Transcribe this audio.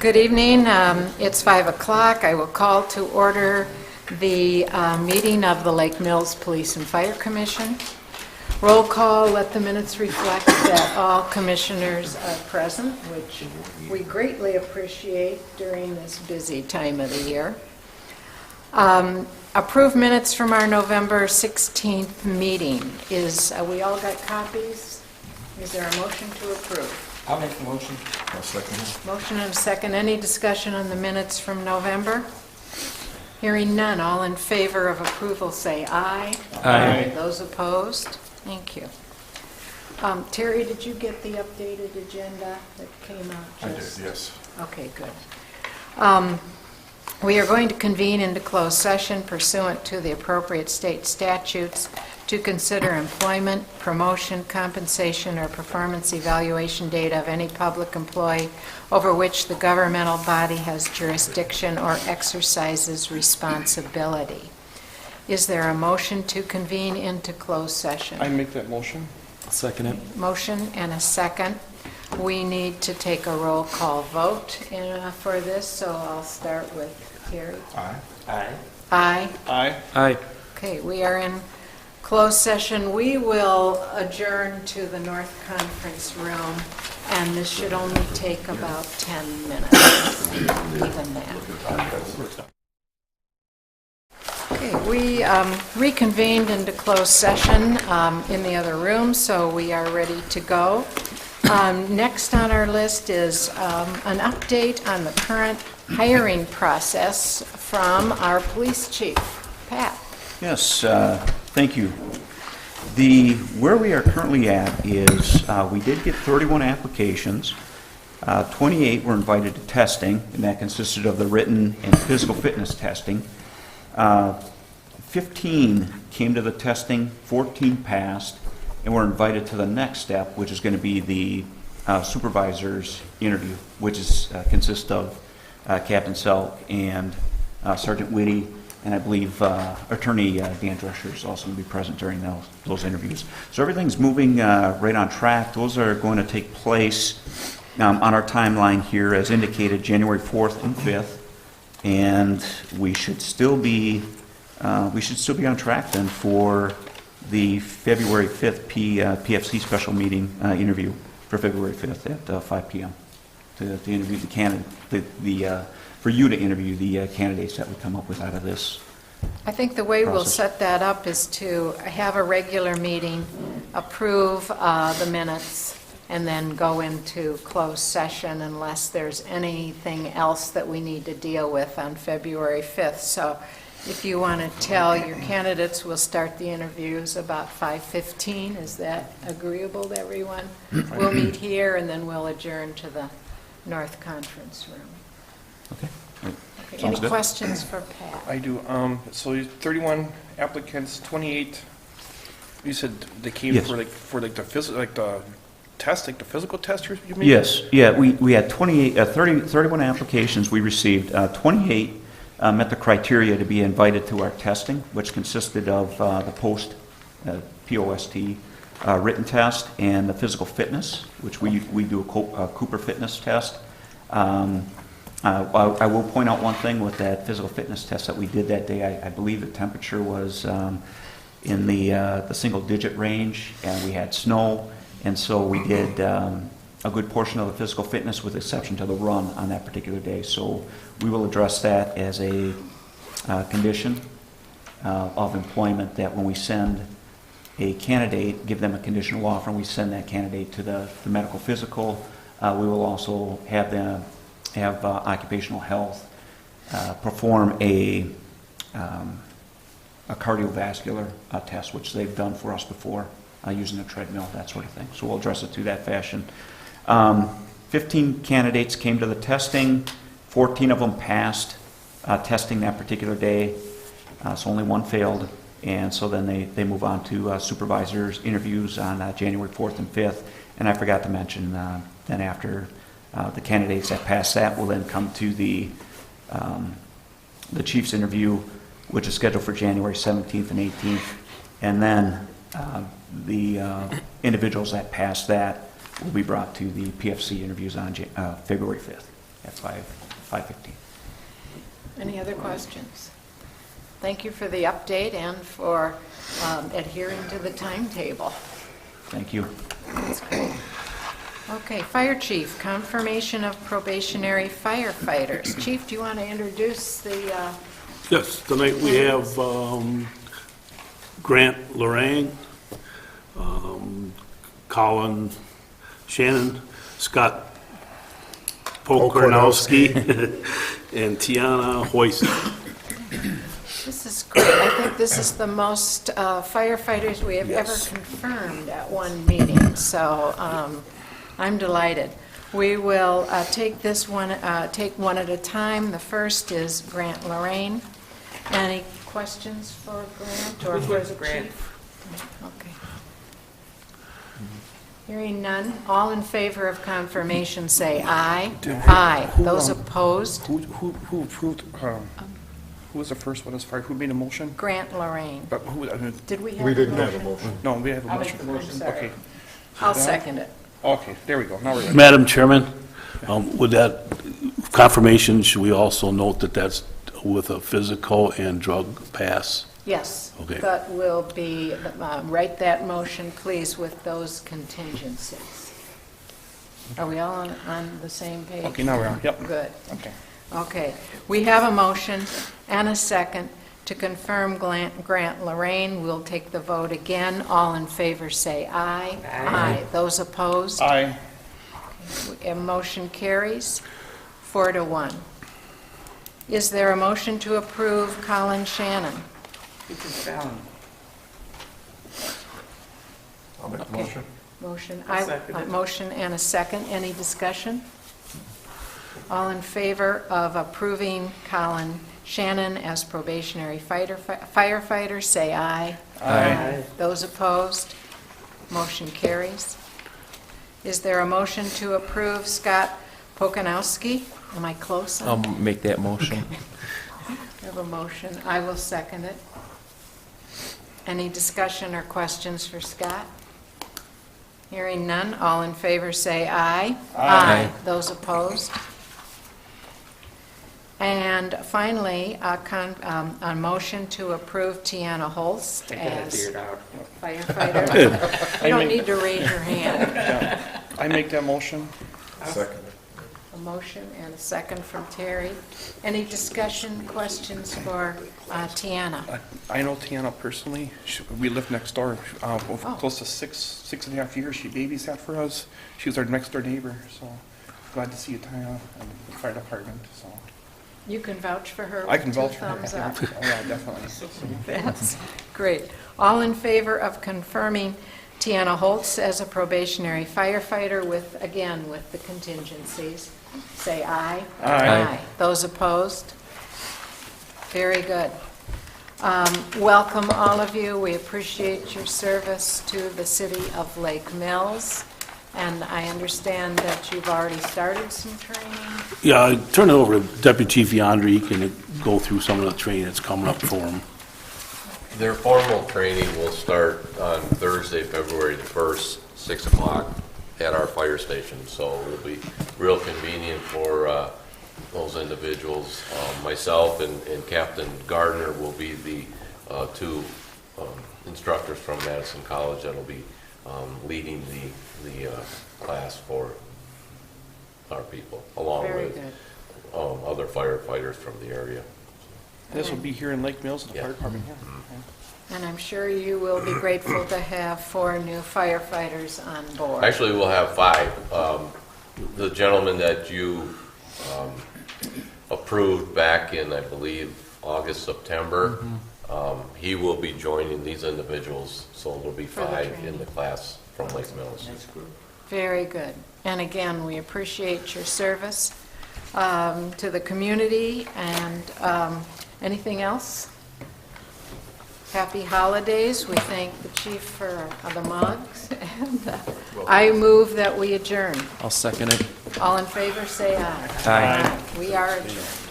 Good evening. It's 5 o'clock. I will call to order the meeting of the Lake Mills Police and Fire Commission. Roll call. Let the minutes reflect that all commissioners are present, which we greatly appreciate during this busy time of the year. Approve minutes from our November 16th meeting. We all got copies? Is there a motion to approve? I'll make the motion. I'll second it. Motion and a second. Any discussion on the minutes from November? Hearing none. All in favor of approval say aye. Aye. Those opposed? Thank you. Terry, did you get the updated agenda that came out just? I did, yes. Okay, good. We are going to convene into closed session pursuant to the appropriate state statutes to consider employment, promotion, compensation, or performance evaluation data of any public employee over which the governmental body has jurisdiction or exercises responsibility. Is there a motion to convene into closed session? I make that motion. Second it. Motion and a second. We need to take a roll call vote for this, so I'll start with Terry. Aye. Aye. Aye. Aye. Okay, we are in closed session. We will adjourn to the North Conference Room, and this should only take about 10 minutes, even that. Okay, we reconvened into closed session in the other room, so we are ready to go. Next on our list is an update on the current hiring process from our police chief, Pat. Yes, thank you. Where we are currently at is we did get 31 applications. 28 were invited to testing, and that consisted of the written and physical fitness testing. 15 came to the testing, 14 passed, and were invited to the next step, which is going to be the supervisor's interview, which consists of Captain Selk and Sergeant Whitty, and I believe Attorney Dan Drescher is also going to be present during those interviews. So everything's moving right on track. Those are going to take place on our timeline here, as indicated, January 4th and 5th, and we should still be on track then for the February 5th PFC special meeting interview for February 5th at 5 p.m. to interview the candidate, for you to interview the candidates that would come up with out of this. I think the way process. we'll set that up is to have a regular meeting, approve the minutes, and then go into closed session unless there's anything else that we need to deal with on February 5th. So if you want to tell your candidates, we'll start the interviews about 5:15. Is that agreeable to everyone? We'll meet here, and then we'll adjourn to the North Conference Room. Okay. Okay, Sounds any good. questions for Pat? I do. So 31 applicants, 28. You said they came Yes. for the physical, the test, the physical test. You mean? Yes, yeah, we had 31 applications we received. 28 met the criteria to be invited to our testing, which consisted of the POST written test and the physical fitness, which we do a Cooper fitness test. I will point out one thing with that physical fitness test that we did that day. I believe the temperature was in the single-digit range, and we had snow, and so we did a good portion of the physical fitness with exception to the run on that particular day. So we will address that as a condition of employment, that when we send a candidate, give them a conditional offer, and we send that candidate to the medical physical, we will also have them have occupational health perform a cardiovascular test, which they've done for us before using a treadmill, that sort of thing. So we'll address it through that fashion. 15 candidates came to the testing. 14 of them passed testing that particular day, so only one failed. And so then they move on to supervisors' interviews on January 4th and 5th. And I forgot to mention, then after the candidates that pass that will then come to the chief's interview, which is scheduled for January 17th and 18th. And then the individuals that pass that will be brought to the PFC interviews on February 5th. at 5:15. Any other questions? Thank you for the update and for adhering to the timetable. Thank you. That's great. Okay, Fire Chief, confirmation of probationary firefighters. Chief, do you want to introduce the, Yes, tonight we have Grant Lorraine, Colin Shannon, Scott Pokornowski, and Tiana Hoyson. this is great. I think this is the most firefighters we have ever Yes. confirmed at one meeting, so I'm delighted. We will take one at a time. The first is Grant Lorraine. Any questions for Grant or for the chief? Okay. Hearing none, all in favor of confirmation say aye. Aye. Those opposed, Who approved, who was the first one as far, who made a motion? Grant Lorraine. But who, Did we have We a didn't have a motion? motion. no, we have a I'm motion. sorry. Okay, I'll second it. okay, there we go, now we're ready. Madam Chairman, with that confirmation, should we also note that that's with a physical and drug pass? Yes. Okay. That will be, write that motion, please, with those contingencies. Are we all on the same page? Okay, now we're on, yep. Good. Okay. Okay. We have a motion and a second to confirm Grant Lorraine. We'll take the vote again. All in favor say aye. Aye. Those opposed? Aye. Motion carries 4-1. Is there a motion to approve Colin Shannon? I'll make the Okay. motion. Motion and a second. Any discussion? All in favor of approving Colin Shannon as probationary firefighter, say aye. Aye. Those opposed? Motion carries. Is there a motion to approve Scott Pokonowski? Am I close on I'll make that motion. I have a motion. I will second it. Any discussion or questions for Scott? Hearing none, all in favor say aye. Aye. Those opposed? And finally, a motion to approve Tiana Holst as firefighter. You don't need to raise your hand. I make that motion. Second. A motion and a second from Terry. Any discussion, questions for Tiana? I know Tiana personally. We lived next door, close to six and a half years. She babysat for us. She was our next door neighbor, so glad to see you, Tiana, and the fire department, so. You can vouch for her I can with two vouch for her. thumbs up. Oh, yeah, definitely. That's great. All in favor of confirming Tiana Holtz as a probationary firefighter with, again, with the contingencies, say aye. Aye. Those opposed? Very good. Welcome, all of you. We appreciate your service to the city of Lake Mills. And I understand that you've already started some training. Yeah, I turn it over to Deputy Chief Yandri. He can go through some of the training that's coming up for him. Their formal training will start on Thursday, February the 1st, 6 o'clock at our fire station. So it'll be real convenient for those individuals. Myself and Captain Gardner will be the two instructors from Madison College that will be leading the class for our people, along Very with good. other firefighters from the area. This will be here in Lake Mills, the Yeah. fire department, yeah. And I'm sure you will be grateful to have 4 new firefighters on board. Actually, we'll have 5. The gentleman that you approved back in, I believe, August, September, he will be joining these individuals, so there'll be For the 5 training. in the class from Lake Mills. Very good. And again, we appreciate your service to the community. And anything else? Happy holidays. We thank the chief for the mugs. And I move that we adjourn. I'll second it. All in favor, say aye. Aye. We are adjourned.